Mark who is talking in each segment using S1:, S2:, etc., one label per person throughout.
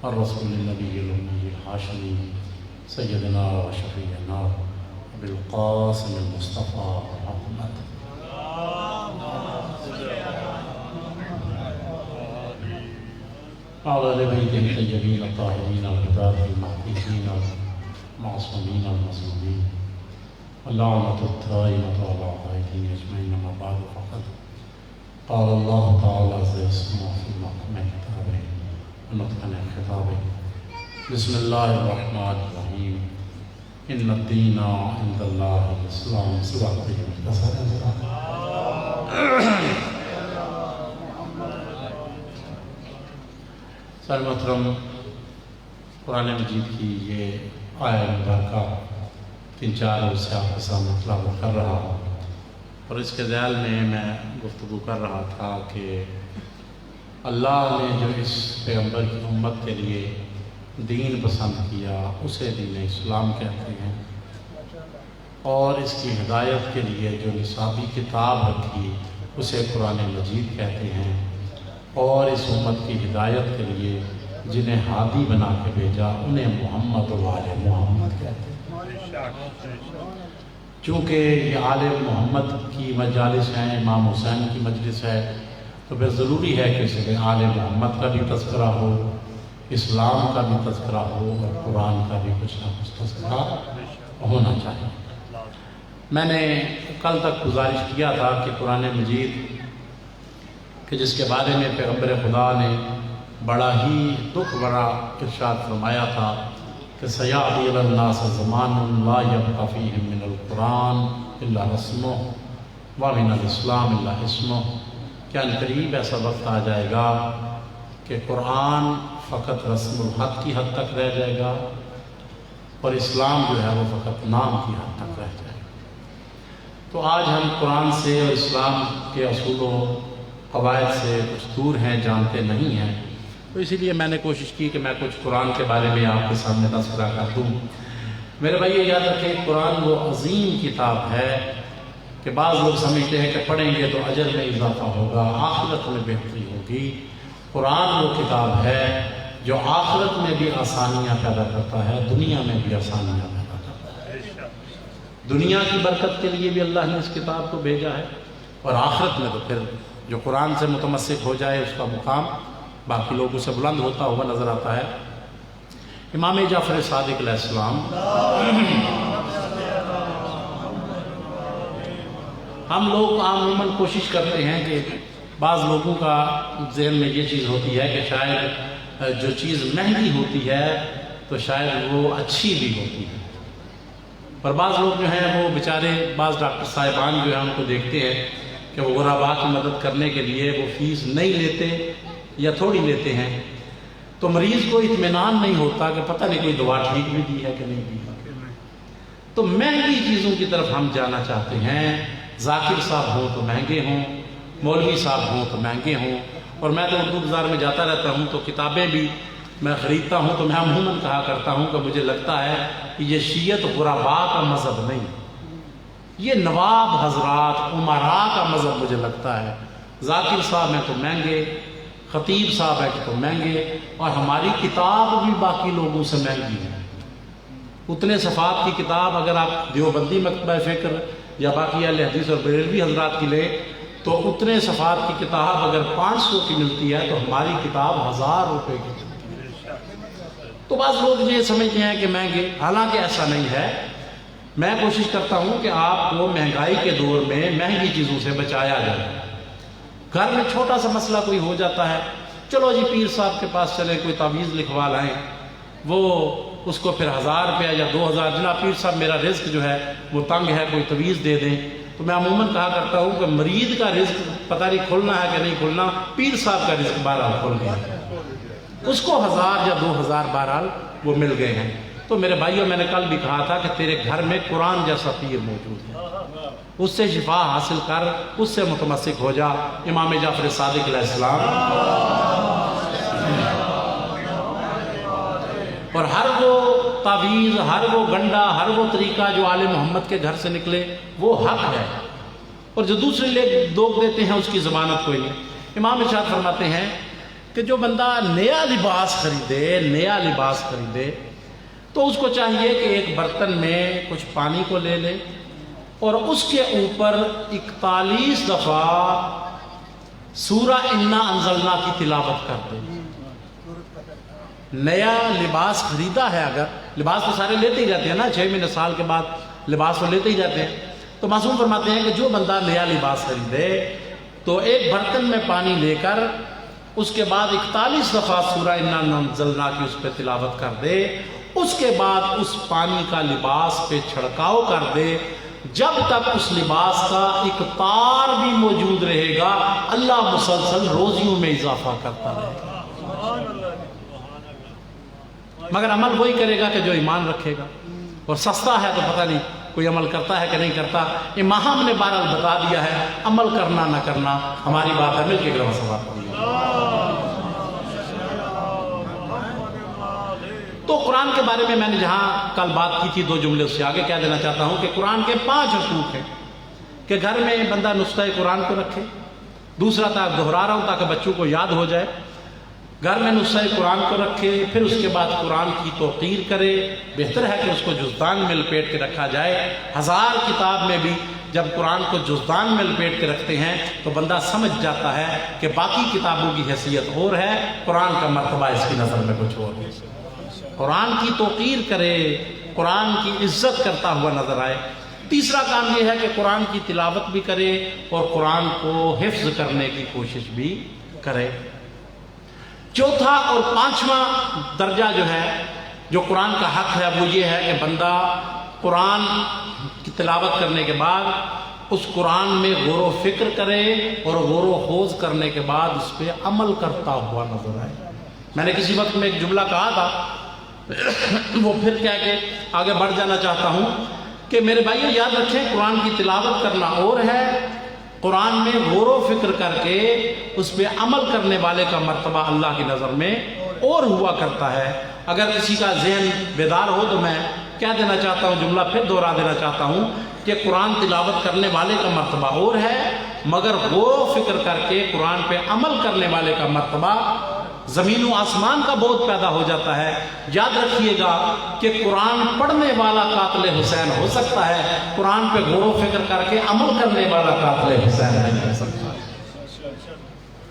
S1: الرسول النبی الأمی الہاشمی سیدنا و شفیعنا بالقاسم المصطفیٰ محمد وعلى آل بیتہ الطیبین الطاہرین الہداۃ المہدیین المعصومین المظلومین اللعنۃ الدائمۃ علی اعدائهم اجمعین اما بعد فقد قال اللہ تعالی عز اسمہ فی محکم کتابہ ونطقن خطابہ بسم اللہ الرحمن الرحیم ان الدین عند اللہ الاسلام صراط المستقیم سر محترم، قرآن مجید کی یہ آیت مبارکہ 3-4 روز سے آپ کے سامنے تلاوت کر رہا ہوں، اور اس کے ذیل میں گفتگو کر رہا تھا کہ اللہ نے جو اس پیغمبر کی امت کے لیے دین پسند کیا اسے دین اسلام کہتے ہیں، اور اس کی ہدایت کے لیے جو نصابی کتاب رکھی اسے قرآن مجید کہتے ہیں، اور اس امت کی ہدایت کے لیے جنہیں ہادی بنا کے بھیجا انہیں محمد و آل محمد کہتے ہیں۔ چونکہ یہ آل محمد کی مجالس ہیں، امام حسین کی مجلس ہے، تو پھر ضروری ہے کہ اس میں آل محمد کا بھی تذکرہ ہو، اسلام کا بھی تذکرہ ہو، اور قرآن کا بھی کچھ نہ کچھ تذکرہ ہونا چاہیے۔ میں نے کل تک گزارش کیا تھا کہ قرآن مجید کہ جس کے بارے میں پیغمبر خدا نے بڑا ہی دکھ بھرا ارشاد فرمایا تھا کہ سیأتی علی الناس زمان لا یبقی فیہ من القرآن الا رسمہ ومن الاسلام الا اسمہ، کہ ان قریب ایسا وقت آ جائے گا کہ قرآن فقط رسم الحق کی حد تک رہ جائے گا، اور اسلام جو ہے وہ فقط نام کی حد تک رہ جائے گا۔ تو آج ہم قرآن سے اور اسلام کے اصول و قواعد سے کچھ دور ہیں، جانتے نہیں ہیں، تو اسی لیے میں نے کوشش کی کہ میں کچھ قرآن کے بارے میں آپ کے سامنے تذکرہ کر دوں۔ میرے بھائی یہ یاد رکھیں، قرآن وہ عظیم کتاب ہے کہ بعض لوگ سمجھتے ہیں کہ پڑھیں گے تو اجر میں اضافہ ہوگا، آخرت میں بہتری ہوگی۔ قرآن وہ کتاب ہے جو آخرت میں بھی آسانیاں پیدا کرتا ہے، دنیا میں بھی آسانیاں پیدا کرتا ہے۔ دنیا کی برکت کے لیے بھی اللہ نے اس کتاب کو بھیجا ہے، اور آخرت میں تو پھر جو قرآن سے متمسک ہو جائے اس کا مقام باقی لوگوں سے بلند ہوتا ہوا نظر آتا ہے۔ امام جعفر صادق علیہ السلام، ہم لوگ عموماً کوشش کرتے ہیں کہ بعض لوگوں کا ذہن میں یہ چیز ہوتی ہے کہ شاید جو چیز مہنگی ہوتی ہے تو شاید وہ اچھی بھی ہوتی ہے، پر بعض لوگ جو ہیں وہ بیچارے، بعض ڈاکٹر صاحبان جو ہیں ان کو دیکھتے ہیں کہ وہ غرباء کی مدد کرنے کے لیے وہ فیس نہیں لیتے یا تھوڑی لیتے ہیں، تو مریض کو اطمینان نہیں ہوتا کہ پتہ نہیں کوئی دوا ٹھیک بھی دی ہے کہ نہیں دی ہے۔ تو مہنگی چیزوں کی طرف ہم جانا چاہتے ہیں، ذاکر صاحب ہوں تو مہنگے ہوں، مولوی صاحب ہوں تو مہنگے ہوں، اور میں تو اردو بازار میں جاتا رہتا ہوں تو کتابیں بھی میں خریدتا ہوں تو میں عموماً کہا کرتا ہوں کہ مجھے لگتا ہے کہ یہ شیعت غرباء کا مذہب نہیں، یہ نواب حضرات امراء کا مذہب مجھے لگتا ہے۔ ذاکر صاحب ہیں تو مہنگے، خطیب صاحب ہیں تو مہنگے، اور ہماری کتاب بھی باقی لوگوں سے مہنگی ہے۔ اتنے صفحات کی کتاب اگر آپ دیوبندی مکتبہ فکر یا باقی اہل حدیث اور بریلوی حضرات کی لیں تو اتنے صفحات کی کتاب اگر 500 کی ملتی ہے تو ہماری کتاب 1000 روپے کی ملتی ہے۔ تو بعض لوگ یہ سمجھتے ہیں کہ مہنگے، حالانکہ ایسا نہیں ہے۔ میں کوشش کرتا ہوں کہ آپ کو مہنگائی کے دور میں مہنگی چیزوں سے بچایا جائے۔ گھر میں چھوٹا سا مسئلہ کوئی ہو جاتا ہے، چلو جی پیر صاحب کے پاس چلے، کوئی تعویذ لکھوا لائیں، وہ اس کو پھر 1000 روپیہ یا 2000، جناب پیر صاحب میرا رزق جو ہے وہ تنگ ہے، کوئی تعویذ دے دیں۔ تو میں عموماً کہا کرتا ہوں کہ مریض کا رزق پتہ نہیں کھلنا ہے کہ نہیں کھلنا، پیر صاحب کا رزق بہرحال کھل گیا، اس کو 1000 یا 2000 بہرحال وہ مل گئے ہیں۔ تو میرے بھائیوں، میں نے کل بھی کہا تھا کہ تیرے گھر میں قرآن جیسا پیر موجود ہے، اس سے شفا حاصل کر، اس سے متمسک ہو جا۔ امام جعفر صادق علیہ السلام، اور ہر وہ تعویذ، ہر وہ گنڈا، ہر وہ طریقہ جو آل محمد کے گھر سے نکلے وہ حق ہے، اور جو دوسرے لوگ دیتے ہیں اس کی ضمانت کوئی نہیں۔ امام ارشاد فرماتے ہیں کہ جو بندہ نیا لباس خریدے تو اس کو چاہیے کہ ایک برتن میں کچھ پانی کو لے لے اور اس کے اوپر 41 دفعہ سورہ انا انزلنا کی تلاوت کر دے۔ نیا لباس خریدا ہے، اگر لباس تو سارے لیتے ہی جاتے ہیں نا، 6 مہینے سال کے بعد لباس تو لیتے ہی جاتے ہیں، تو معصوم فرماتے ہیں کہ جو بندہ نیا لباس خریدے تو ایک برتن میں پانی لے کر اس کے بعد 41 دفعہ سورہ انا انزلنا کی اس پہ تلاوت کر دے، اس کے بعد اس پانی کا لباس پہ چھڑکاؤ کر دے، جب تک اس لباس کا ایک تار بھی موجود رہے گا اللہ مسلسل روزیوں میں اضافہ کرتا رہے گا۔ مگر عمل وہی کرے گا کہ جو ایمان رکھے گا، اور سستا ہے تو پتہ نہیں کوئی عمل کرتا ہے کہ نہیں کرتا۔ امام نے بہرحال بتا دیا ہے، عمل کرنا نہ کرنا ہماری بات ہے، مل کے گرم سوال کریے۔ تو قرآن کے بارے میں نے جہاں کل بات کی تھی 2 جملے اس سے آگے کیا دینا چاہتا ہوں کہ قرآن کے 5 حقوق ہیں کہ گھر میں بندہ نسخہ قرآن کو رکھے۔ دوسرا تھا، دہرا رہا ہوں تاکہ بچوں کو یاد ہو جائے، گھر میں نسخہ قرآن کو رکھے، پھر اس کے بعد قرآن کی توقیر کرے۔ بہتر ہے کہ اس کو جزدان میں لپیٹ کے رکھا جائے۔ 1000 کتاب میں بھی جب قرآن کو جزدان میں لپیٹ کے رکھتے ہیں تو بندہ سمجھ جاتا ہے کہ باقی کتابوں کی حیثیت اور ہے، قرآن کا مرتبہ اس کی نظر میں کچھ اور ہے۔ قرآن کی توقیر کرے، قرآن کی عزت کرتا ہوا نظر آئے۔ تیسرا کام یہ ہے کہ قرآن کی تلاوت بھی کرے اور قرآن کو حفظ کرنے کی کوشش بھی کرے۔ چوتھا اور 5واں درجہ جو ہے، جو قرآن کا حق ہے، وہ یہ ہے کہ بندہ قرآن کی تلاوت کرنے کے بعد اس قرآن میں غور و فکر کرے اور غور و خوض کرنے کے بعد اس پہ عمل کرتا ہوا نظر آئے۔ میں نے کسی وقت میں ایک جملہ کہا تھا، وہ پھر کہہ کے آگے بڑھ جانا چاہتا ہوں کہ میرے بھائیو یاد رکھیں، قرآن کی تلاوت کرنا اور ہے، قرآن میں غور و فکر کر کے اس پہ عمل کرنے والے کا مرتبہ اللہ کی نظر میں اور ہوا کرتا ہے۔ اگر کسی کا ذہن بیدار ہو تو میں کہہ دینا چاہتا ہوں، جملہ پھر دوہرا دینا چاہتا ہوں کہ قرآن تلاوت کرنے والے کا مرتبہ اور ہے، مگر غور و فکر کر کے قرآن پہ عمل کرنے والے کا مرتبہ زمین و آسمان کا بہت پیدا ہو جاتا ہے۔ یاد رکھیے گا کہ قرآن پڑھنے والا قاتل حسین ہو سکتا ہے، قرآن پہ غور و فکر کر کے عمل کرنے والا قاتل حسین نہیں ہو سکتا۔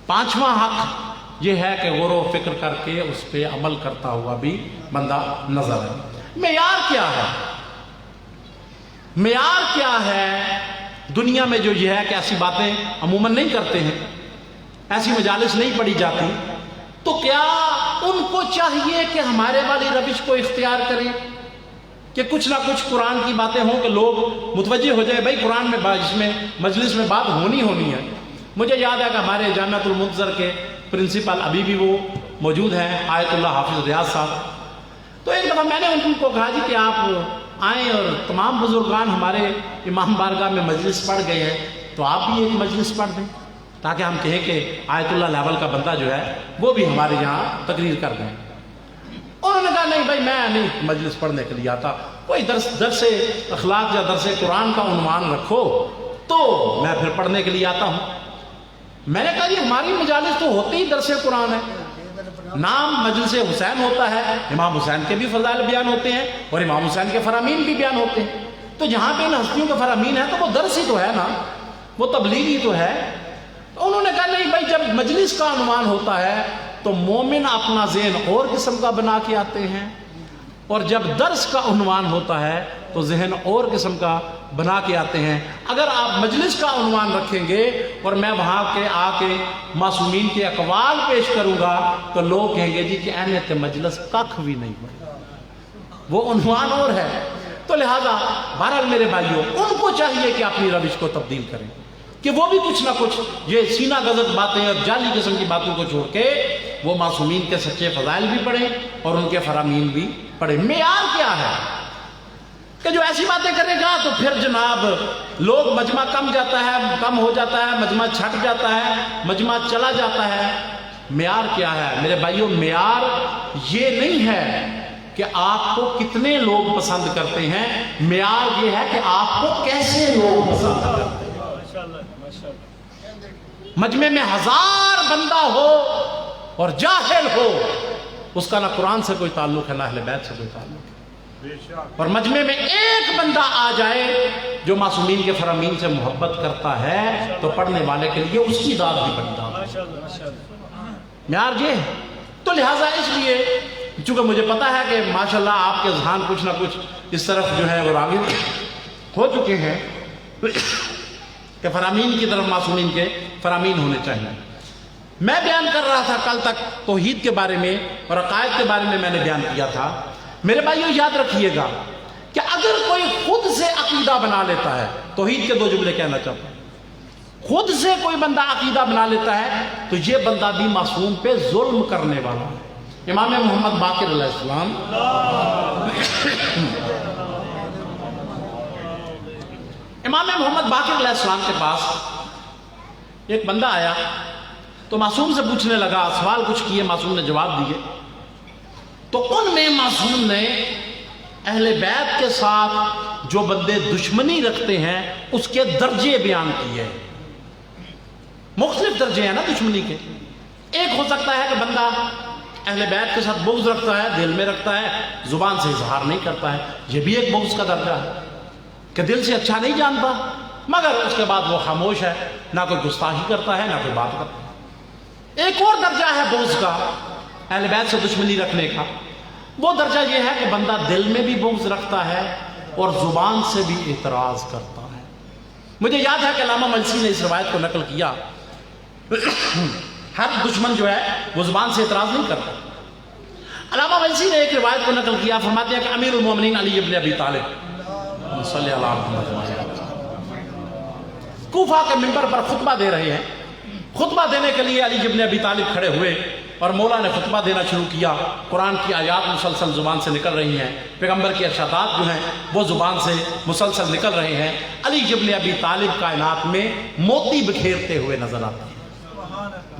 S1: 5واں حق یہ ہے کہ غور و فکر کر کے اس پہ عمل کرتا ہوا بھی بندہ نظر ہے۔ معیار کیا ہے؟ معیار کیا ہے دنیا میں جو یہ ہے کہ ایسی باتیں عموماً نہیں کرتے ہیں، ایسی مجالس نہیں پڑھی جاتی، تو کیا ان کو چاہیے کہ ہمارے والی روش کو اختیار کریں کہ کچھ نہ کچھ قرآن کی باتیں ہوں کہ لوگ متوجہ ہو جائے بھائی قرآن میں اس میں مجلس میں بات ہونی ہے۔ مجھے یاد ہے کہ ہمارے جامعۃ المنتظر کے پرنسپل ابھی بھی وہ موجود ہیں، آیت اللہ حافظ ریاض صاحب۔ تو ایک دفعہ میں نے ان کو کہا جی کہ آپ آئیں اور تمام بزرگان ہمارے امام بارگاہ میں مجلس پڑھ گئے ہیں تو آپ بھی ایک مجلس پڑھ دیں تاکہ ہم کہیں کہ آیت اللہ لیول کا بندہ جو ہے وہ بھی ہمارے یہاں تقریر کر دیں۔ اور انہوں نے کہا نہیں بھائی میں نہیں مجلس پڑھنے کے لیے آتا، کوئی درس اخلاق یا درس قرآن کا عنوان رکھو تو میں پھر پڑھنے کے لیے آتا ہوں۔ میں نے کہا جی ہماری مجالس تو ہوتی ہی درس قرآن ہے، نام مجلس حسین ہوتا ہے، امام حسین کے بھی فضائل بیان ہوتے ہیں اور امام حسین کے فرامین بھی بیان ہوتے ہیں، تو جہاں پہ ان ہستیوں کے فرامین ہے تو وہ درس ہی تو ہے نا، وہ تبلیغ ہی تو ہے۔ انہوں نے کہا نہیں بھائی جب مجلس کا عنوان ہوتا ہے تو مومن اپنا ذہن اور قسم کا بنا کے آتے ہیں، اور جب درس کا عنوان ہوتا ہے تو ذہن اور قسم کا بنا کے آتے ہیں۔ اگر آپ مجلس کا عنوان رکھیں گے اور میں وہاں کے آ کے معصومین کے اقوال پیش کروں گا تو لوگ کہیں گے جی کہ اہمیت مجلس کخ بھی نہیں ہوئی، وہ عنوان اور ہے۔ تو لہذا بہرحال میرے بھائیوں ان کو چاہیے کہ اپنی روش کو تبدیل کریں کہ وہ بھی کچھ نہ کچھ یہ سینہ گزت باتیں اور جعلی قسم کی باتوں کو چھوڑ کے وہ معصومین کے سچے فضائل بھی پڑھیں اور ان کے فرامین بھی پڑھیں۔ معیار کیا ہے کہ جو ایسی باتیں کرے گا تو پھر جناب لوگ مجمع کم ہو جاتا ہے، مجمع چھٹ جاتا ہے، مجمع چلا جاتا ہے۔ معیار کیا ہے میرے بھائیوں؟ معیار یہ نہیں ہے کہ آپ کو کتنے لوگ پسند کرتے ہیں، معیار یہ ہے کہ آپ کو کیسے لوگ پسند کرتے ہیں۔ مجمع میں 1000 بندہ ہو اور جاہل ہو اس کا نہ قرآن سے کوئی تعلق ہے نہ اہل بیت سے کوئی تعلق ہے. اور مجمع میں ایک بندہ آ جائے جو معصومین کے فرامین سے محبت کرتا ہے تو پڑھنے والے کے لیے اس کی داد بھی بڑی داد. معیار یہ ہے. تو لہٰذا اس لیے چونکہ مجھے پتا ہے کہ ماشاءاللہ آپ کے ذہن کچھ نہ کچھ اس طرف جو ہے وہ راغب ہو چکے ہیں کہ فرامین کی طرف معصومین کے فرامین ہونے چاہیے. میں بیان کر رہا تھا کل تک توحید کے بارے میں اور عقائد کے بارے میں نے بیان کیا تھا. میرے بھائیو یاد رکھیے گا کہ اگر کوئی خود سے عقیدہ بنا لیتا ہے, توحید کے 2 جملے کہنا چاہتا ہوں, خود سے کوئی بندہ عقیدہ بنا لیتا ہے تو یہ بندہ بھی معصوم پہ ظلم کرنے والا ہے. امام محمد باقر علیہ السلام امام محمد باقر علیہ السلام کے پاس ایک بندہ آیا تو معصوم سے پوچھنے لگا, سوال کچھ کیے, معصوم نے جواب دیے. تو ان میں معصوم نے اہل بیت کے ساتھ جو بندے دشمنی رکھتے ہیں اس کے درجے بیان کیے. مختلف درجے ہیں نا دشمنی کے. ایک ہو سکتا ہے کہ بندہ اہل بیت کے ساتھ بغض رکھتا ہے, دل میں رکھتا ہے, زبان سے اظہار نہیں کرتا ہے, یہ بھی ایک بغض کا درجہ ہے کہ دل سے اچھا نہیں جانتا مگر اس کے بعد وہ خاموش ہے, نہ کوئی گستاخی کرتا ہے نہ کوئی بات کرتا ہے. ایک اور درجہ ہے بغض کا, اہل بیت سے دشمنی رکھنے کا. وہ درجہ یہ ہے کہ بندہ دل میں بھی بغض رکھتا ہے اور زبان سے بھی اعتراض کرتا ہے. مجھے یاد ہے کہ علامہ مجلسی نے اس روایت کو نقل کیا. ہر دشمن جو ہے وہ زبان سے اعتراض نہیں کرتا. علامہ مجلسی نے ایک روایت کو نقل کیا, فرماتے ہیں کہ امیر المومنین علی ابن ابی طالب صلی اللہ علیہ وسلم کوفہ کے منبر پر خطبہ دے رہے ہیں. خطبہ دینے کے لیے علی ابن ابی طالب کھڑے ہوئے اور مولا نے خطبہ دینا شروع کیا. قرآن کی آیات مسلسل زبان سے نکل رہی ہیں, پیغمبر کی ارشادات جو ہیں وہ زبان سے مسلسل نکل رہے ہیں. علی ابن ابی طالب کائنات میں موتی بکھیرتے ہوئے نظر آتے ہیں,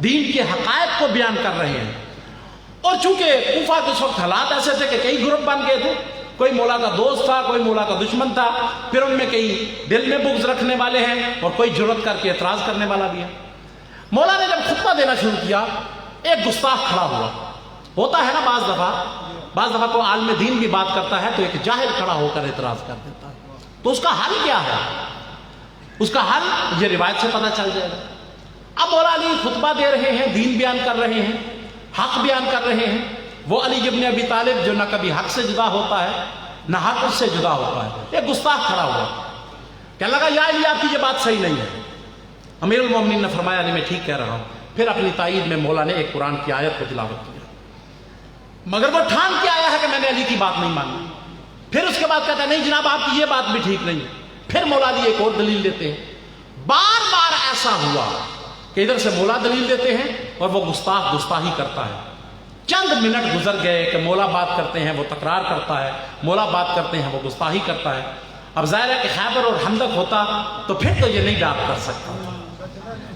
S1: دین کے حقائق کو بیان کر رہے ہیں. اور چونکہ کوفہ کے اس وقت حالات ایسے تھے کہ کئی گروپ بن گئے تھے, کوئی مولا کا دوست تھا, کوئی مولا کا دشمن تھا, پھر ان میں کئی دل میں بغض رکھنے والے ہیں اور کوئی جرأت کر کے اعتراض کرنے والا بھی ہے. مولا نے جب خطبہ دینا شروع کیا, ایک گستاخ کھڑا ہوا. ہوتا ہے نا بعض دفعہ کوئی عالم دین بھی بات کرتا ہے تو ایک جاہل کھڑا ہو کر اعتراض کر دیتا ہے. تو اس کا حل کیا ہے؟ اس کا حل یہ روایت سے پتہ چل جائے گا. اب مولا علی خطبہ دے رہے ہیں, دین بیان کر رہے ہیں, حق بیان کر رہے ہیں. وہ علی ابن ابی طالب جو نہ کبھی حق سے جدا ہوتا ہے نہ حق اس سے جدا ہوتا ہے, ایک گستاخ کھڑا ہوا. کہنے لگا یا علی آپ کی یہ بات صحیح نہیں ہے. امیر المومنین نے فرمایا علی میں ٹھیک کہہ رہا ہوں. پھر اپنی تائید میں مولا نے ایک قرآن کی آیت کو تلاوت کیا, مگر وہ ٹھان کے آیا ہے کہ میں نے علی کی بات نہیں مانی. پھر اس کے بعد کہتا ہے نہیں جناب آپ کی یہ بات بھی ٹھیک نہیں ہے. پھر مولا علی ایک اور دلیل دیتے ہیں. بار بار ایسا ہوا کہ ادھر سے مولا دلیل دیتے ہیں اور وہ گستاخ گستاخی کرتا ہے. چند منٹ گزر گئے کہ مولا بات کرتے ہیں وہ تکرار کرتا ہے, مولا بات کرتے ہیں وہ گستاخی کرتا ہے. اب ظاہر ہے کہ خیبر اور خندق ہوتا تو پھر تو یہ نہیں ڈاپ کر سکتا,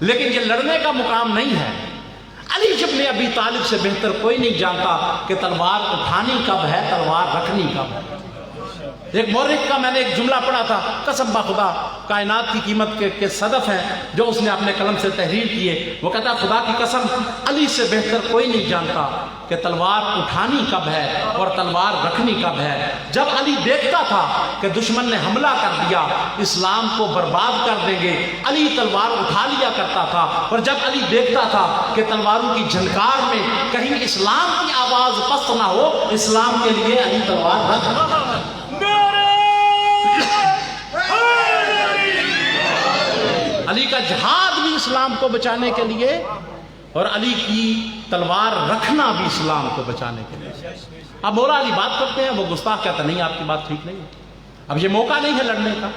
S1: لیکن یہ لڑنے کا مقام نہیں ہے. علی ابن ابی طالب سے بہتر کوئی نہیں جانتا کہ تلوار اٹھانی کب ہے, تلوار رکھنی کب ہے. ایک مورخ کا میں نے ایک جملہ پڑھا تھا, قسم بخدا کائنات کی قیمت کے صدف ہیں جو اس نے اپنے قلم سے تحریر کیے. وہ کہتا خدا کی قسم علی سے بہتر کوئی نہیں جانتا کہ تلوار اٹھانی کب ہے اور تلوار رکھنی کب ہے. جب علی دیکھتا تھا کہ دشمن نے حملہ کر دیا, اسلام کو برباد کر دیں گے, علی تلوار اٹھا لیا کرتا تھا. اور جب علی دیکھتا تھا کہ تلواروں کی جھنکار میں کہیں اسلام کی آواز پست نہ ہو, اسلام کے لیے علی تلوار رکھ. علی کا جہاد بھی اسلام کو بچانے کے لیے اور علی کی تلوار رکھنا بھی اسلام کو بچانے کے لیے. اب مولا علی بات کرتے ہیں, وہ گستاخ کہتا نہیں آپ کی بات ٹھیک نہیں ہے, اب یہ موقع نہیں ہے لڑنے کا.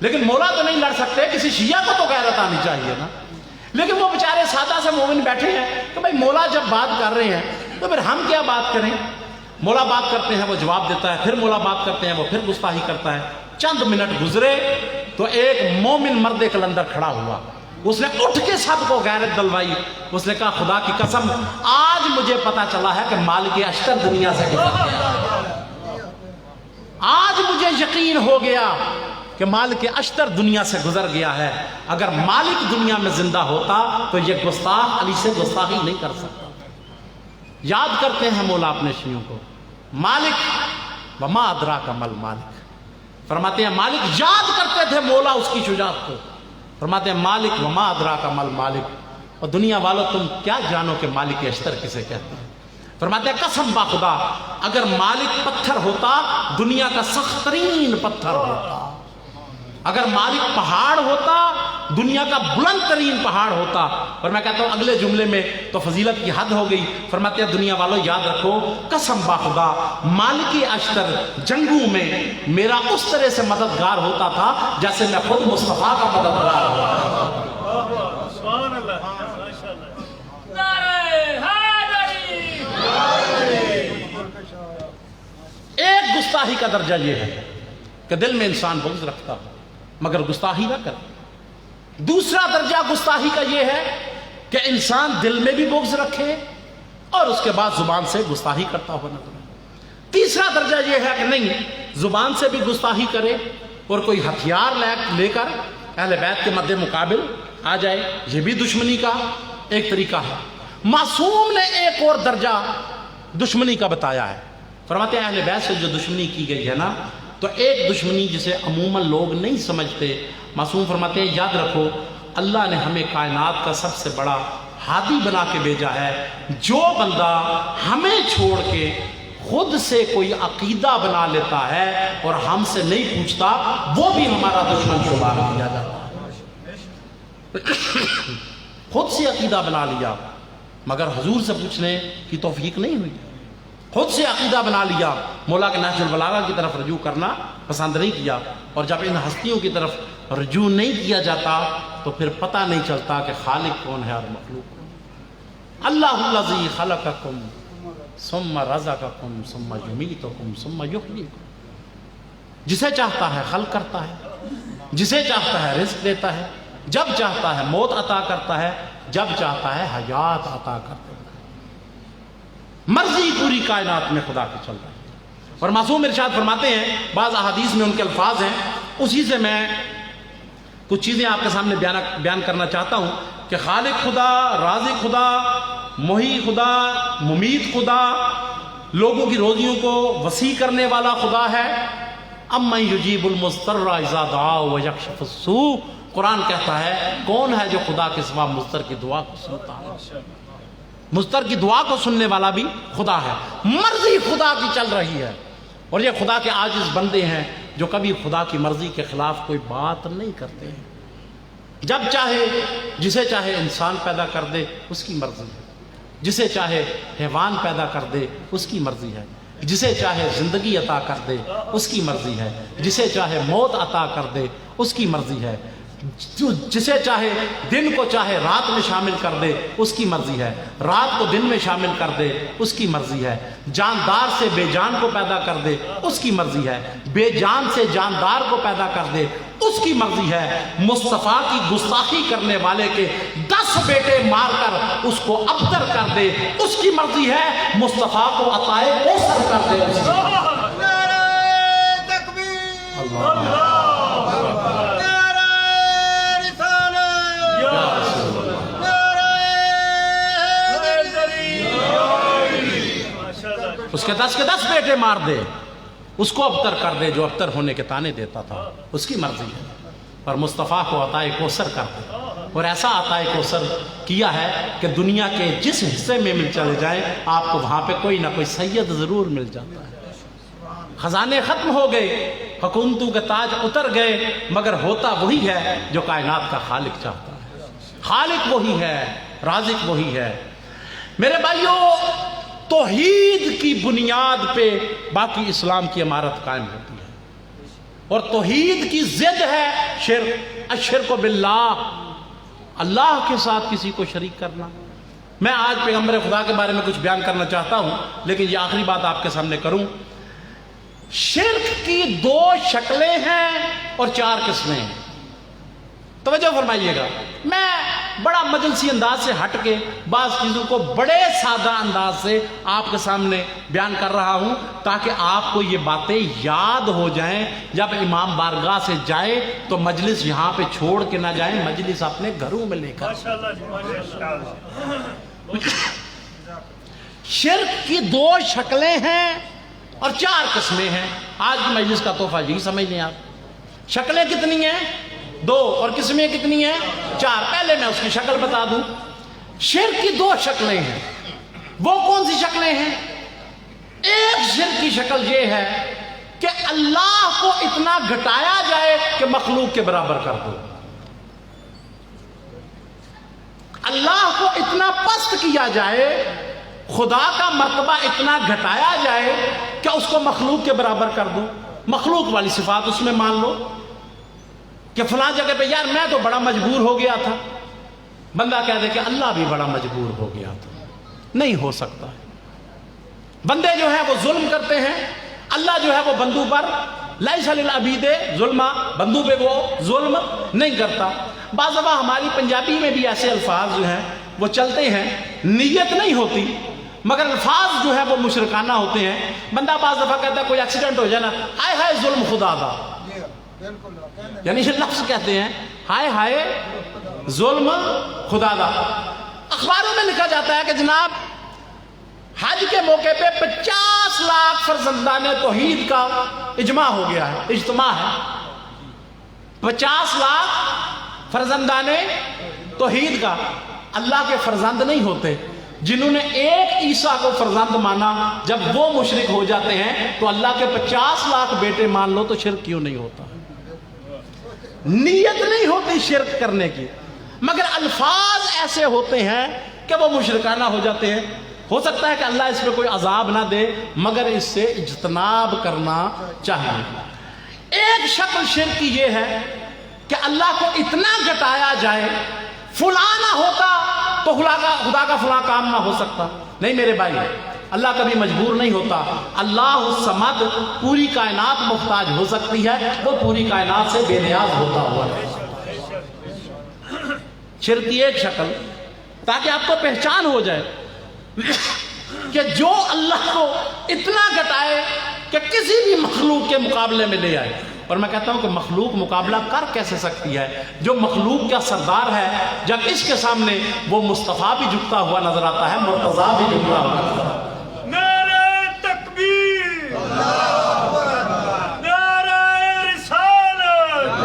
S1: لیکن مولا تو نہیں لڑ سکتے, کسی شیعہ کو تو غیرت آنی چاہیے نا. لیکن وہ بیچارے سادہ سے مومن بیٹھے ہیں کہ بھائی مولا جب بات کر رہے ہیں تو پھر ہم کیا بات کریں. مولا بات کرتے ہیں وہ جواب دیتا ہے, پھر مولا بات کرتے ہیں وہ پھر گستاخی کرتا ہے. چند منٹ گزرے تو ایک مومن مرد کلندر کھڑا ہوا, اس نے اٹھ کے سب کو غیرت دلوائی. اس نے کہا خدا کی قسم آج مجھے پتا چلا ہے کہ مالک اشتر دنیا سے گزر گیا. آج مجھے یقین ہو گیا کہ مالک اشتر دنیا سے گزر گیا ہے. اگر مالک دنیا میں زندہ ہوتا تو یہ گستاخ علی سے گستاخی نہیں کر سکتا. یاد کرتے ہیں مولا اپنے شیوں کو. مالک وما ادراک مل مالک. فرماتے ہیں مالک یاد کرتے تھے مولا اس کی شجاعت کو. فرماتے ہیں مالک وما ادراک مل مالک. اور دنیا والوں تم کیا جانو کہ مالک اشتر کسے کہتے ہیں. فرماتے ہیں قسم با خدا اگر مالک پتھر ہوتا دنیا کا سخت ترین پتھر ہوتا. اگر مالک پہاڑ ہوتا دنیا کا بلند ترین پہاڑ ہوتا. اور میں کہتا ہوں اگلے جملے میں تو فضیلت کی حد ہو گئی. فرماتے ہیں دنیا والوں یاد رکھو قسم با خدا مالک اشتر جنگوں میں میرا اس طرح سے مددگار ہوتا تھا جیسے میں خود مصطفیٰ کا مددگار ہوتا.
S2: سبحان اللہ.
S1: ایک گستاخی کا درجہ یہ ہے کہ دل میں انسان بغض رکھتا ہو مگر گستاخی نہ کرے. دوسرا درجہ گستاخی کا یہ ہے کہ انسان دل میں بھی بغض رکھے اور اس کے بعد زبان سے گستاخی کرتا ہو نہ کرے. تیسرا درجہ یہ ہے کہ نہیں زبان سے بھی گستاخی کرے اور کوئی ہتھیار لے کر اہل بیت کے مد مقابل آ جائے. یہ بھی دشمنی کا ایک طریقہ ہے. معصوم نے ایک اور درجہ دشمنی کا بتایا ہے. فرماتے ہیں اہل بیت سے جو دشمنی کی گئی ہے نا تو ایک دشمنی جسے عموماً لوگ نہیں سمجھتے. معصوم فرماتے ہیں یاد رکھو اللہ نے ہمیں کائنات کا سب سے بڑا ہادی بنا کے بھیجا ہے. جو بندہ ہمیں چھوڑ کے خود سے کوئی عقیدہ بنا لیتا ہے اور ہم سے نہیں پوچھتا وہ بھی ہمارا دشمن شمار کیا جاتا ہے. خود سے عقیدہ بنا لیا مگر حضور سے پوچھنے کی توفیق نہیں ہوئی. خود سے عقیدہ بنا لیا مولا کے نہج البلاغہ کی طرف رجوع کرنا پسند نہیں کیا. اور جب ان ہستیوں کی طرف رجوع نہیں کیا جاتا تو پھر پتہ نہیں چلتا کہ خالق کون ہے اور مخلوق کون. اللہ الذی خلقکم ثم رزقکم ثم یمیتکم ثم یحییکم. جسے چاہتا ہے خلق کرتا ہے, جسے چاہتا ہے رزق دیتا ہے, جب چاہتا ہے موت عطا کرتا ہے, جب چاہتا ہے حیات عطا کرتا ہے. مرضی پوری کائنات میں خدا کی چل رہی ہے. اور معصوم ارشاد فرماتے ہیں بعض احادیث میں ان کے الفاظ ہیں اسی سے میں کچھ چیزیں آپ کے سامنے بیان کرنا چاہتا ہوں کہ خالق خدا, رازق خدا, محیی خدا, ممیت خدا, لوگوں کی روزیوں کو وسیع کرنے والا خدا ہے. امن یجیب المضطر اذا دعا ویکشف السوء. قرآن کہتا ہے کون ہے جو خدا کے سوا مضطر کی دعا کو سنتا ہے. مضطر کی دعا کو سننے والا بھی خدا ہے. مرضی خدا کی چل رہی ہے اور یہ خدا کے عاجز بندے ہیں جو کبھی خدا کی مرضی کے خلاف کوئی بات نہیں کرتے ہیں. جب چاہے جسے چاہے انسان پیدا کر دے اس کی مرضی ہے, جسے چاہے حیوان پیدا کر دے اس کی مرضی ہے, جسے چاہے زندگی عطا کر دے اس کی مرضی ہے, جسے چاہے موت عطا کر دے اس کی مرضی ہے, جسے چاہے دن کو چاہے رات میں شامل کر دے اس کی مرضی ہے, رات کو دن میں شامل کر دے اس کی مرضی ہے, جاندار سے بے جان کو پیدا کر دے اس کی مرضی ہے, بے جان سے جاندار کو پیدا کر دے اس کی مرضی ہے. مصطفیٰ کی گستاخی کرنے والے کے 10 بیٹے مار کر اس کو ابتر کر دے اس کی مرضی ہے. مصطفیٰ کو عطائے کوثر کر دے اس کی مرضی ہے. اس کے 10 بیٹے مار دے اس کو ابتر کر دے جو ابتر ہونے کے تانے دیتا تھا اس کی مرضی ہے. اور مصطفیٰ کو عطائے کوثر کر دے اور ایسا عطائے کوثر کیا ہے کہ دنیا کے جس حصے میں مل چلے جائیں آپ کو وہاں پہ کوئی نہ کوئی سید ضرور مل جاتا ہے. خزانے ختم ہو گئے, حکومتوں کے تاج اتر گئے مگر ہوتا وہی ہے جو کائنات کا خالق چاہتا ہے. خالق وہی ہے, رازق وہی ہے. میرے بھائیوں توحید کی بنیاد پہ باقی اسلام کی عمارت قائم ہوتی ہے اور توحید کی ضد ہے شرک. الشرک باللہ, اللہ کے ساتھ کسی کو شریک کرنا. میں آج پیغمبر خدا کے بارے میں کچھ بیان کرنا چاہتا ہوں لیکن یہ آخری بات آپ کے سامنے کروں. شرک کی 2 شکلیں ہیں اور 4 قسمیں ہیں. توجہ فرمائیے گا, میں بڑا مجلسی انداز سے ہٹ کے بعض چیزوں کو بڑے سادہ انداز سے آپ کے سامنے بیان کر رہا ہوں تاکہ آپ کو یہ باتیں یاد ہو جائیں. جب امام بارگاہ سے جائے تو مجلس یہاں پہ چھوڑ کے نہ جائیں, مجلس اپنے گھروں میں لے کر. شرک کی دو شکلیں ہیں اور چار قسمیں ہیں. آج کی مجلس کا تحفہ یہی سمجھ لیں آپ. شکلیں کتنی ہیں؟ دو. اور قسمیں کتنی ہیں؟ چار. پہلے میں اس کی شکل بتا دوں. شرک کی دو شکلیں ہیں. وہ کون سی شکلیں ہیں؟ ایک شرک کی شکل یہ ہے کہ اللہ کو اتنا گھٹایا جائے کہ مخلوق کے برابر کر دو. اللہ کو اتنا پست کیا جائے، خدا کا مرتبہ اتنا گھٹایا جائے کہ اس کو مخلوق کے برابر کر دو. مخلوق والی صفات اس میں مان لو کہ فلاں جگہ پہ یار میں تو بڑا مجبور ہو گیا تھا. بندہ کہہ دے کہ اللہ بھی بڑا مجبور ہو گیا تھا. نہیں ہو سکتا. بندے جو ہیں وہ ظلم کرتے ہیں، اللہ جو ہے وہ بندوں پر لیس للعبید ظلم، بندوں پہ وہ ظلم نہیں کرتا. بعض دفعہ ہماری پنجابی میں بھی ایسے الفاظ جو ہیں وہ چلتے ہیں، نیت نہیں ہوتی مگر الفاظ جو ہے وہ مشرکانہ ہوتے ہیں. بندہ بعض دفعہ کہتا ہے کوئی ایکسیڈنٹ ہو جائے نا، ہائے ہائے ظلم خدا دا، یعنی یہ لفظ کہتے ہیں ہائے ہائے ظلم خدا دا. اخباروں میں لکھا جاتا ہے کہ جناب حج کے موقع پہ 50 لاکھ فرزندان توحید کا اجماع ہو گیا ہے، اجتماع ہے. 50 لاکھ فرزندان توحید کا. اللہ کے فرزند نہیں ہوتے. جنہوں نے ایک عیسیٰ کو فرزند مانا جب وہ مشرک ہو جاتے ہیں تو اللہ کے 50 لاکھ بیٹے مان لو تو شرک کیوں نہیں ہوتا؟ نیت نہیں ہوتی شرک کرنے کی مگر الفاظ ایسے ہوتے ہیں کہ وہ مشرکانہ ہو جاتے ہیں. ہو سکتا ہے کہ اللہ اس پہ کوئی عذاب نہ دے مگر اس سے اجتناب کرنا چاہیے. ایک شکل شرک کی یہ ہے کہ اللہ کو اتنا گھٹایا جائے، فلاں نہ ہوتا تو خدا کا فلاں کام نہ ہو سکتا. نہیں میرے بھائی، اللہ کبھی مجبور نہیں ہوتا. اللہ الصمد، پوری کائنات محتاج ہو سکتی ہے، وہ پوری کائنات سے بے نیاز ہوتا ہوا ہے. شرک کی ایک شکل تاکہ آپ کو پہچان ہو جائے کہ جو اللہ کو اتنا گھٹائے کہ کسی بھی مخلوق کے مقابلے میں لے آئے. اور میں کہتا ہوں کہ مخلوق مقابلہ کر کیسے سکتی ہے؟ جو مخلوق کا سردار ہے جب اس کے سامنے وہ مصطفیٰ بھی جھکتا ہوا نظر آتا ہے، مرتضیٰ بھی جھکتا ہوا نظر آتا ہے.
S2: نعرہ تکبیر، نعرہ رسالت،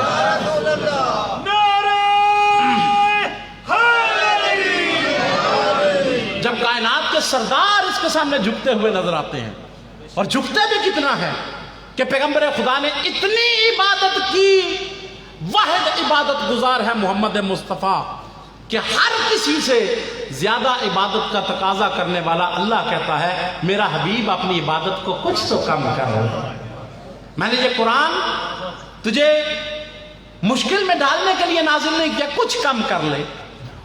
S2: نعرہ حیدری.
S1: جب کائنات کے سردار اس کے سامنے جھکتے ہوئے نظر آتے ہیں، اور جھکتے بھی کتنا ہے کہ پیغمبر خدا نے اتنی عبادت کی، واحد عبادت گزار ہے محمد مصطفیٰ کہ ہر کسی سے زیادہ عبادت کا تقاضا کرنے والا اللہ کہتا ہے میرا حبیب اپنی عبادت کو کچھ تو کم کر. میں نے یہ قرآن تجھے مشکل میں ڈالنے کے لیے نازل نہیں کیا، کچھ کم کر لے.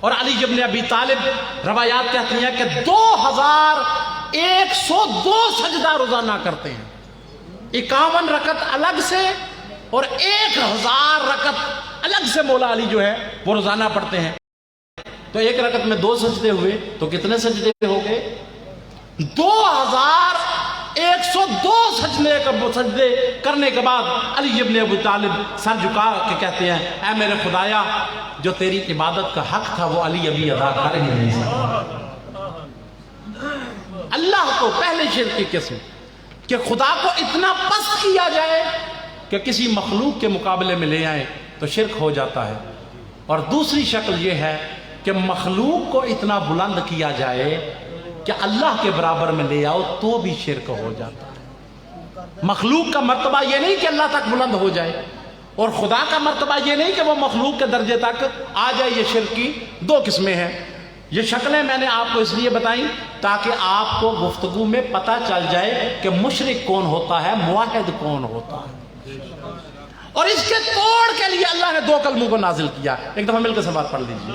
S1: اور علی ابن ابی طالب روایات کہتی ہیں کہ 2102 سجدہ روزانہ کرتے ہیں. 51 رکعت الگ سے اور 1000 رکعت الگ سے مولا علی جو ہے وہ روزانہ پڑھتے ہیں. تو ایک رکعت میں 2 سجدے ہوئے تو کتنے سجدے ہو گئے؟ 2102 سجدے کرنے کے بعد علی ابن ابی طالب سر جھکا کے کہتے ہیں اے میرے خدایا، جو تیری عبادت کا حق تھا وہ علی ابھی ادا کر ہی نہیں سکتا. اللہ کو پہلے شرک کی قسم کہ خدا کو اتنا پست کیا جائے کہ کسی مخلوق کے مقابلے میں لے آئے تو شرک ہو جاتا ہے. اور دوسری شکل یہ ہے کہ مخلوق کو اتنا بلند کیا جائے کہ اللہ کے برابر میں لے آؤ تو بھی شرک ہو جاتا ہے. مخلوق کا مرتبہ یہ نہیں کہ اللہ تک بلند ہو جائے، اور خدا کا مرتبہ یہ نہیں کہ وہ مخلوق کے درجے تک آ جائے. یہ شرک کی 2 قسمیں ہیں. یہ شکلیں میں نے آپ کو اس لیے بتائیں تاکہ آپ کو گفتگو میں پتہ چل جائے کہ مشرک کون ہوتا ہے، موحد کون ہوتا ہے. اور اس کے توڑ کے لیے اللہ نے 2 کلموں کو نازل کیا. ایک دفعہ مل کے سبات پڑھ لیجیے.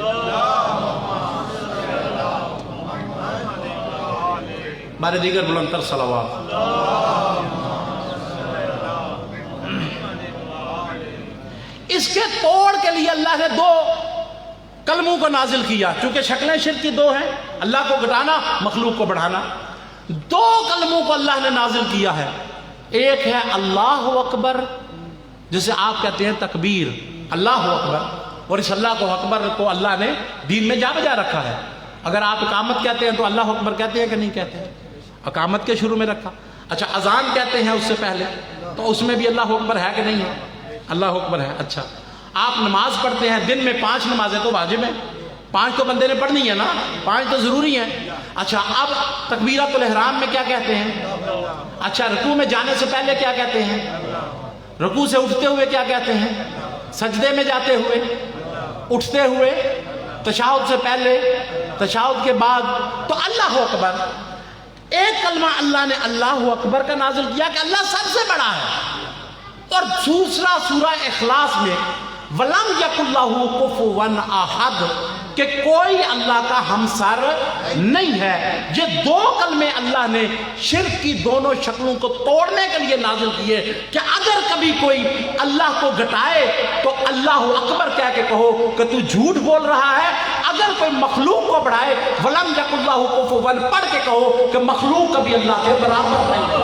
S1: بارے دیگر بلندتر صلوات. اس کے توڑ کے لیے اللہ نے 2 کلموں کو نازل کیا. چونکہ شکلیں شرک کی 2 ہیں، اللہ کو گھٹانا، مخلوق کو بڑھانا. 2 کلموں کو اللہ نے نازل کیا ہے. ایک ہے اللہ اکبر، جسے آپ کہتے ہیں تکبیر، اللہ اکبر. اور اس اللہ کو اکبر کو اللہ نے دین میں جا بجا رکھا ہے. اگر آپ اقامت کہتے ہیں تو اللہ اکبر کہتے ہیں کہ نہیں کہتے ہیں؟ اقامت کے شروع میں رکھا. اچھا اذان کہتے ہیں اس سے پہلے تو اس میں بھی اللہ اکبر ہے کہ نہیں ہے؟ اللہ اکبر ہے. اچھا آپ نماز پڑھتے ہیں دن میں 5 نمازیں تو واجب ہیں, 5 تو بندے نے پڑھنی ہے نا, 5 تو ضروری ہیں. اچھا اب تکبیرۃ الاحرام میں کیا کہتے ہیں؟ اچھا رکوع میں جانے سے پہلے کیا کہتے ہیں؟ رکوع سے اٹھتے ہوئے کیا کہتے ہیں؟ سجدے میں جاتے ہوئے, اٹھتے ہوئے, تشہد سے پہلے, تشہد کے بعد. تو اللہ اکبر ایک کلمہ اللہ نے اللہ اکبر کا نازل کیا کہ اللہ سب سے بڑا ہے. اور دوسرا سورہ اخلاص میں وَلَمْ يَكُنْ لَهُ كُفُوًا أَحَدٌ کہ کوئی اللہ کا ہمسر نہیں ہے. یہ 2 کلمے اللہ نے شرک کی دونوں شکلوں کو توڑنے کے لیے نازل کیے کہ اگر کبھی کوئی اللہ کو گھٹائے تو اللہ اکبر کہہ کے کہو کہ تو جھوٹ بول رہا ہے. اگر کوئی مخلوق کو بڑھائے وَلَمْ يَكُنْ لَهُ كُفُوًا پڑھ کے کہو کہ مخلوق کبھی اللہ کے برابر نہیں ہے.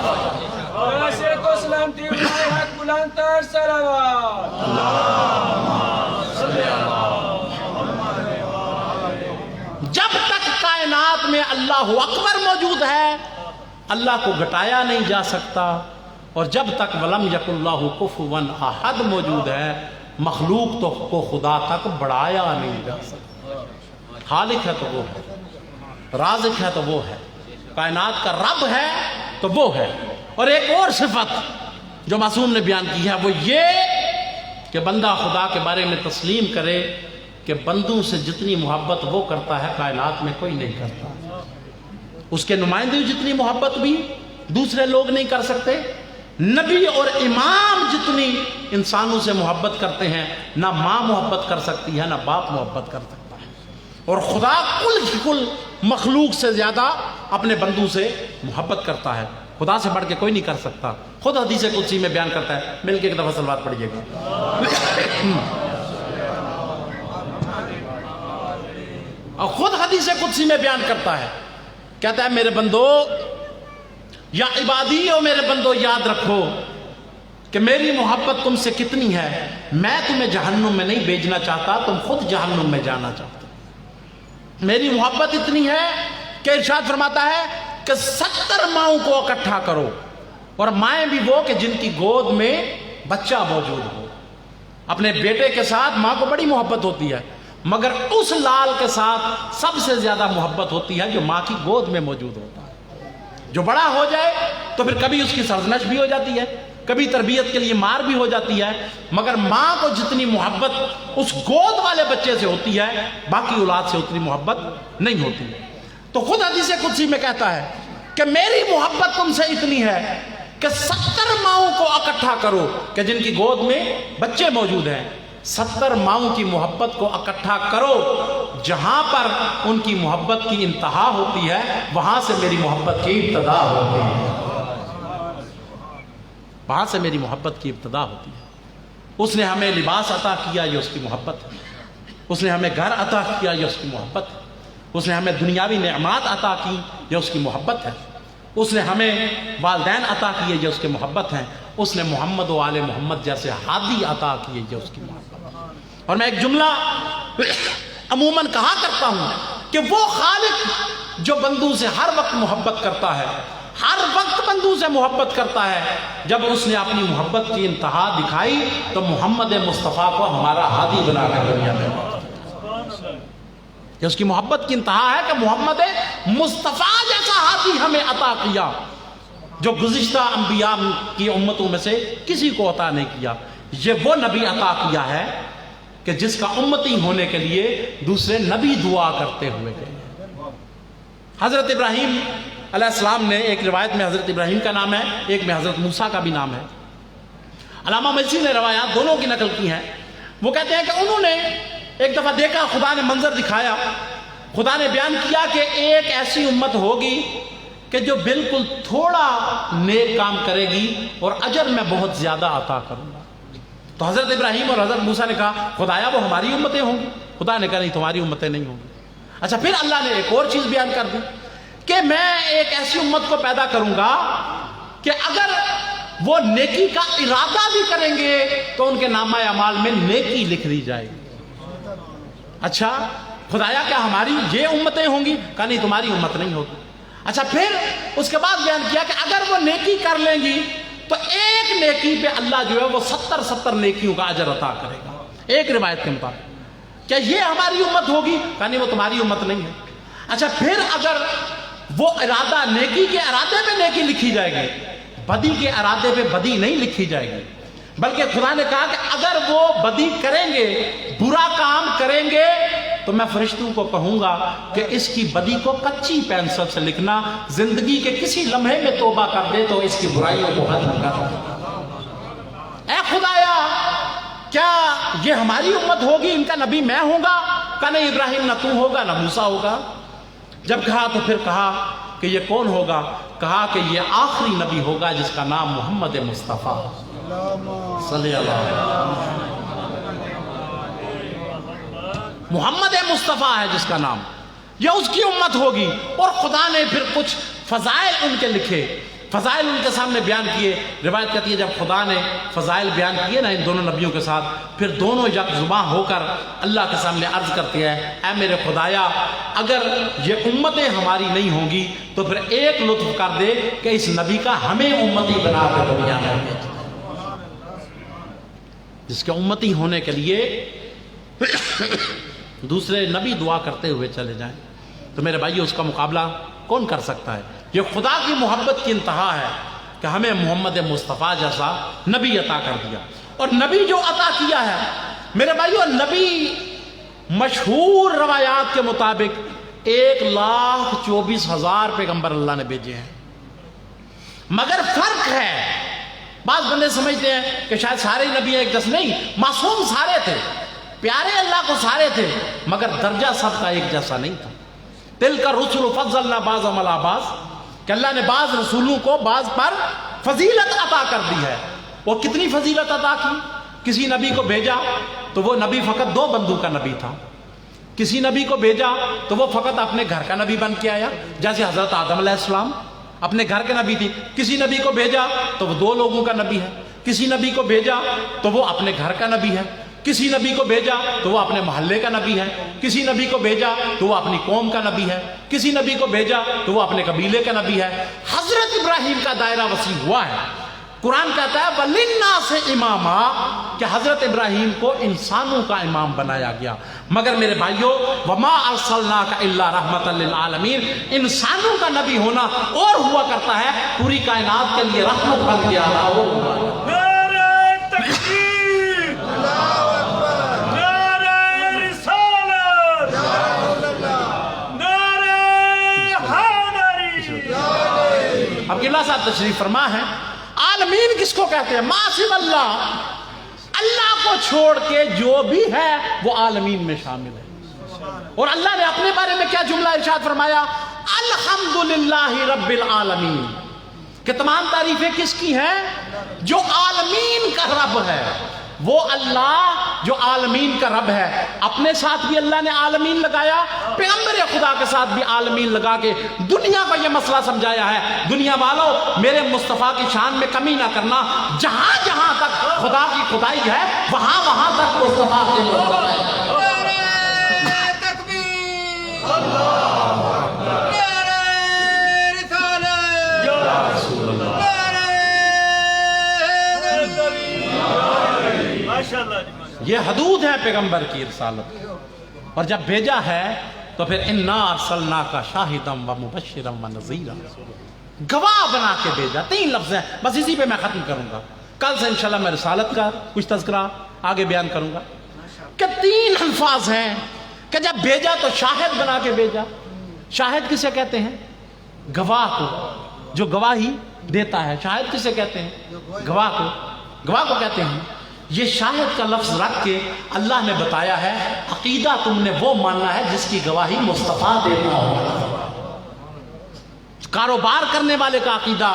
S1: جب تک کائنات میں اللہ اکبر موجود ہے اللہ کو گھٹایا نہیں جا سکتا, اور جب تک ولم یکن اللہ کفوا احد موجود ہے مخلوق تو کو خدا تک بڑھایا نہیں جا سکتا. خالق ہے تو وہ ہے, رازق ہے تو وہ ہے, کائنات کا رب ہے تو وہ ہے. اور ایک اور صفت جو معصوم نے بیان کی ہے وہ یہ کہ بندہ خدا کے بارے میں تسلیم کرے کہ بندوں سے جتنی محبت وہ کرتا ہے کائنات میں کوئی نہیں کرتا. اس کے نمائندے جتنی محبت بھی دوسرے لوگ نہیں کر سکتے. نبی اور امام جتنی انسانوں سے محبت کرتے ہیں نہ ماں محبت کر سکتی ہے نہ باپ محبت کر سکتا ہے. اور خدا کل کی کل مخلوق سے زیادہ اپنے بندوں سے محبت کرتا ہے. خدا سے بڑھ کے کوئی نہیں کر سکتا. خود حدیث قدسی میں بیان کرتا ہے, مل کے ایک دفعہ صلوات پڑھیے گا. اور خود حدیث قدسی میں بیان کرتا ہے, کہتا ہے میرے بندو یا عبادی او میرے بندو یاد رکھو کہ میری محبت تم سے کتنی ہے. میں تمہیں جہنم میں نہیں بھیجنا چاہتا, تم خود جہنم میں جانا چاہتے. میری محبت اتنی ہے کہ ارشاد فرماتا ہے کہ 70 ماؤں کو اکٹھا کرو, اور مائیں بھی وہ کہ جن کی گود میں بچہ موجود ہو. اپنے بیٹے کے ساتھ ماں کو بڑی محبت ہوتی ہے, مگر اس لال کے ساتھ سب سے زیادہ محبت ہوتی ہے جو ماں کی گود میں موجود ہوتا ہے. جو بڑا ہو جائے تو پھر کبھی اس کی سرزنش بھی ہو جاتی ہے, کبھی تربیت کے لیے مار بھی ہو جاتی ہے, مگر ماں کو جتنی محبت اس گود والے بچے سے ہوتی ہے باقی اولاد سے اتنی محبت نہیں ہوتی. تو خود حدیث قدسی میں کہتا ہے کہ میری محبت تم سے اتنی ہے کہ 70 ماؤں کو اکٹھا کرو کہ جن کی گود میں بچے موجود ہیں. 70 ماؤں کی محبت کو اکٹھا کرو, جہاں پر ان کی محبت کی انتہا ہوتی ہے وہاں سے میری محبت کی ابتدا ہوتی ہے. وہاں سے میری محبت کی ابتدا ہوتی ہے. اس نے ہمیں لباس عطا کیا, یہ اس کی محبت ہے. اس نے ہمیں گھر عطا کیا, یہ اس کی محبت ہے. اس نے ہمیں دنیاوی نعمات عطا کی, یہ اس کی محبت ہے. اس نے ہمیں والدین عطا کیے, یہ اس کے محبت ہیں. اس نے محمد و آل محمد جیسے ہادی عطا کیے, یہ اس کی محبت. اور میں ایک جملہ عموماً کہا کرتا ہوں کہ وہ خالق جو بندوں سے ہر وقت محبت کرتا ہے, ہر وقت بندوں سے محبت کرتا ہے, جب اس نے اپنی محبت کی انتہا دکھائی تو محمد مصطفیٰ کو ہمارا ہادی بنا کر دنیا میں. کہ اس کی محبت کی انتہا ہے کہ محمد مصطفیٰ جیسا ہادی ہمیں عطا کیا جو گزشتہ انبیاء کی امتوں میں سے کسی کو عطا نہیں کیا. یہ وہ نبی عطا کیا ہے کہ جس کا امتی ہونے کے لیے دوسرے نبی دعا کرتے ہوئے گئے. حضرت ابراہیم علیہ السلام نے, ایک روایت میں حضرت ابراہیم کا نام ہے, ایک میں حضرت موسیٰ کا بھی نام ہے. علامہ مجلسی نے روایات دونوں کی نقل کی ہیں. وہ کہتے ہیں کہ انہوں نے ایک دفعہ دیکھا, خدا نے منظر دکھایا, خدا نے بیان کیا کہ ایک ایسی امت ہوگی کہ جو بالکل تھوڑا نیک کام کرے گی اور اجر میں بہت زیادہ عطا کروں گا. تو حضرت ابراہیم اور حضرت موسیٰ نے کہا خدایا وہ ہماری امتیں ہوں گی. خدا نے کہا نہیں, تمہاری امتیں نہیں ہوں گی. اچھا پھر اللہ نے ایک اور چیز بیان کر دی کہ میں ایک ایسی امت کو پیدا کروں گا کہ اگر وہ نیکی کا ارادہ بھی کریں گے تو ان کے نامہ اعمال میں نیکی لکھ دی جائے گی. اچھا خدایا کیا ہماری یہ امتیں ہوں گی؟ کہا نہیں تمہاری امت نہیں ہوگی۔ اچھا پھر اس کے بعد بیان کیا کہ اگر وہ نیکی کر لیں گی تو ایک نیکی پہ اللہ جو ہے وہ 70 نیکیوں کا اجر عطا کرے گا، ایک روایت کے مطابق۔ کیا یہ ہماری امت ہوگی؟ کہا نہیں وہ تمہاری امت نہیں ہے۔ اچھا پھر اگر وہ ارادہ نیکی کے ارادے پہ نیکی لکھی جائے گی، بدی کے ارادے پہ بدی نہیں لکھی جائے گی، بلکہ خدا نے کہا کہ اگر وہ بدی کریں گے، برا کام کریں گے، تو میں فرشتوں کو کہوں گا کہ اس کی بدی کو کچی پینسل سے لکھنا، زندگی کے کسی لمحے میں توبہ کر دے تو اس کی برائیوں کو ختم کر۔ اے خدایا کیا یہ ہماری امت ہوگی، ان کا نبی میں ہوں گا؟ کہا نہیں ابراہیم نہ تو ہوگا نہ موسیٰ ہوگا۔ جب کہا تو پھر کہا کہ یہ کون ہوگا؟ کہا کہ یہ آخری نبی ہوگا جس کا نام محمد مصطفیٰ صلی اللہ علیہ وسلم، محمد مصطفیٰ ہے جس کا نام، یہ اس کی امت ہوگی۔ اور خدا نے پھر کچھ فضائل ان کے لکھے، فضائل ان کے سامنے بیان کیے۔ روایت کہتی ہے جب خدا نے فضائل بیان کیے نا ان دونوں نبیوں کے ساتھ، پھر دونوں یک زباں ہو کر اللہ کے سامنے عرض کرتے ہیں اے میرے خدایا اگر یہ امتیں ہماری نہیں ہوں گی تو پھر ایک لطف کر دے کہ اس نبی کا ہمیں امتی بنا کر دنیا میں بھیج، جس کے امتی ہونے کے لیے دوسرے نبی دعا کرتے ہوئے چلے جائیں۔ تو میرے بھائیو اس کا مقابلہ کون کر سکتا ہے؟ یہ خدا کی محبت کی انتہا ہے کہ ہمیں محمد مصطفیٰ جیسا نبی عطا کر دیا۔ اور نبی جو عطا کیا ہے میرے بھائیو، نبی مشہور روایات کے مطابق 1,24,000 پیغمبر اللہ نے بھیجے ہیں، مگر فرق ہے، بعض بندے سمجھتے ہیں کہ شاید سارے نبی ایک جیسے، نہیں، معصوم سارے تھے، پیارے اللہ کو سارے تھے، مگر درجہ سب کا ایک جیسا نہیں تھا۔ تِلْكَ الرُّسُلُ فَضَّلْنَا بَعْضَهُمْ عَلَىٰ بَعْضٍ، کہ اللہ نے بعض رسولوں کو بعض پر فضیلت عطا کر دی ہے۔ اور کتنی فضیلت عطا کی؟ کسی نبی کو بھیجا تو وہ نبی فقط 2 بندوں کا نبی تھا، کسی نبی کو بھیجا تو وہ فقط اپنے گھر کا نبی بن کے آیا، جیسے حضرت آدم علیہ السلام اپنے گھر کے نبی تھی۔ کسی نبی کو بھیجا تو وہ 2 لوگوں کا نبی ہے، کسی نبی کو بھیجا تو وہ اپنے گھر کا نبی ہے، کسی نبی کو بھیجا تو وہ اپنے محلے کا نبی ہے، کسی نبی کو بھیجا تو وہ اپنی قوم کا نبی ہے، کسی نبی کو بھیجا تو وہ اپنے قبیلے کا نبی ہے۔ حضرت ابراہیم کا دائرہ وسیع ہوا ہے۔ قرآن کہتا ہے وَلِلنَّاسِ إِمَامًا، کہ حضرت ابراہیم کو انسانوں کا امام بنایا گیا، مگر میرے بھائیو وَمَا أَرْسَلْنَاكَ إِلَّا رَحْمَةً لِلْعَالَمِينَ، انسانوں کا نبی ہونا اور ہوا کرتا ہے، پوری کائنات کے لیے رحمت بن کے آنا اور ہوا کرتا ہے۔
S2: نعرہ تکبیر، نعرہ رسالت، نعرہ حیدری۔
S1: اب قبلہ صاحب تشریف فرما ہے، عالمین کس کو کہتے ہیں؟ ما سوی اللہ، اللہ کو چھوڑ کے جو بھی ہے وہ عالمین میں شامل ہے۔ اور اللہ نے اپنے بارے میں کیا جملہ ارشاد فرمایا؟ الحمدللہ رب العالمین، کہ تمام تعریفیں کس کی ہیں؟ جو عالمین کا رب ہے، وہ اللہ جو عالمین کا رب ہے۔ اپنے ساتھ بھی اللہ نے عالمین لگایا، پیغمبر خدا کے ساتھ بھی عالمین لگا کے دنیا کو یہ مسئلہ سمجھایا ہے، دنیا والوں میرے مصطفیٰ کی شان میں کمی نہ کرنا، جہاں جہاں تک خدا کی خدائی ہے وہاں وہاں تک مصطفیٰ کے مصطفیٰ ہے۔ یہ حدود ہے پیغمبر کی رسالت، اور جب بھیجا ہے تو پھر اِنَّا أَرْسَلْنَاكَ شَاهِدًا وَمُبَشِّرًا وَنَذِيرًا، گواہ بنا کے بھیجا۔ 3 لفظ ہیں، بس اسی پہ میں ختم کروں گا، کل سے انشاءاللہ میں رسالت کا کچھ تذکرہ آگے بیان کروں گا کہ 3 الفاظ ہیں کہ جب بھیجا تو شاہد بنا کے بھیجا۔ شاہد کسے کہتے ہیں؟ گواہ کو، جو گواہی دیتا ہے، شاہد کسے کہتے ہیں؟ گواہ کو، گواہ کو کہتے ہیں۔ یہ شاہد کا لفظ رکھ کے اللہ نے بتایا ہے عقیدہ تم نے وہ ماننا ہے جس کی گواہی مصطفیٰ دیتا ہو۔ کاروبار کرنے والے کا عقیدہ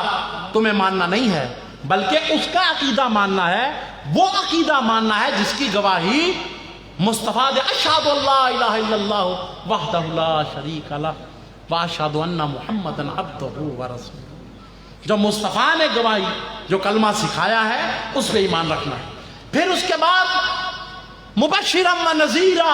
S1: تمہیں ماننا نہیں ہے، بلکہ اس کا عقیدہ ماننا ہے، وہ عقیدہ ماننا ہے جس کی گواہی مصطفیٰ دے۔ اشہد اللہ الہ الا اللہ وحدہ لا شریک لہ واشہد ان محمدًا عبدہ ورسولہ، جو مصطفیٰ نے گواہی، جو کلمہ سکھایا ہے اس پہ ایمان رکھنا ہے۔ پھر اس کے بعد مبشرا و نذیرا،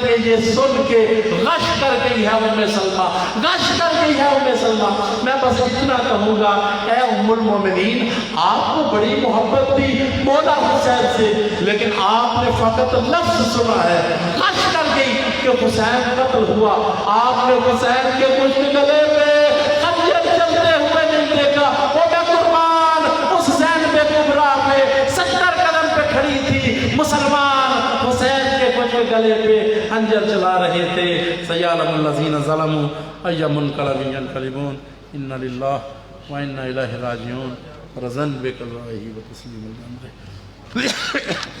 S1: کے یہ سن کے غش کر گئی ہے سلمہ، غش کر گئی ہے سلمہ۔ میں بس اتنا کہوں گا، اے ام المومنین، آپ کو بڑی محبت تھی مولا حسین سے، لیکن آپ نے فقط لفظ سنا ہے، غش کر گئی کہ حسین قتل ہوا۔ آپ نے حسین کے مشت گلے پہ خنجر چلتے ہوئے نہیں دیکھا، وہ میں قربان اس زینب کبریٰ پہ 70 قدم پہ کھڑی تھی، مسلمان حسین کے مشت گلے پہ خنجر چلا رہے تھے۔ سیعلم الذین ظلموا ای منقلب ینقلبون، انا للہ و انا الیہ راجعون، رضا بک اللہ و تسلیم الامر۔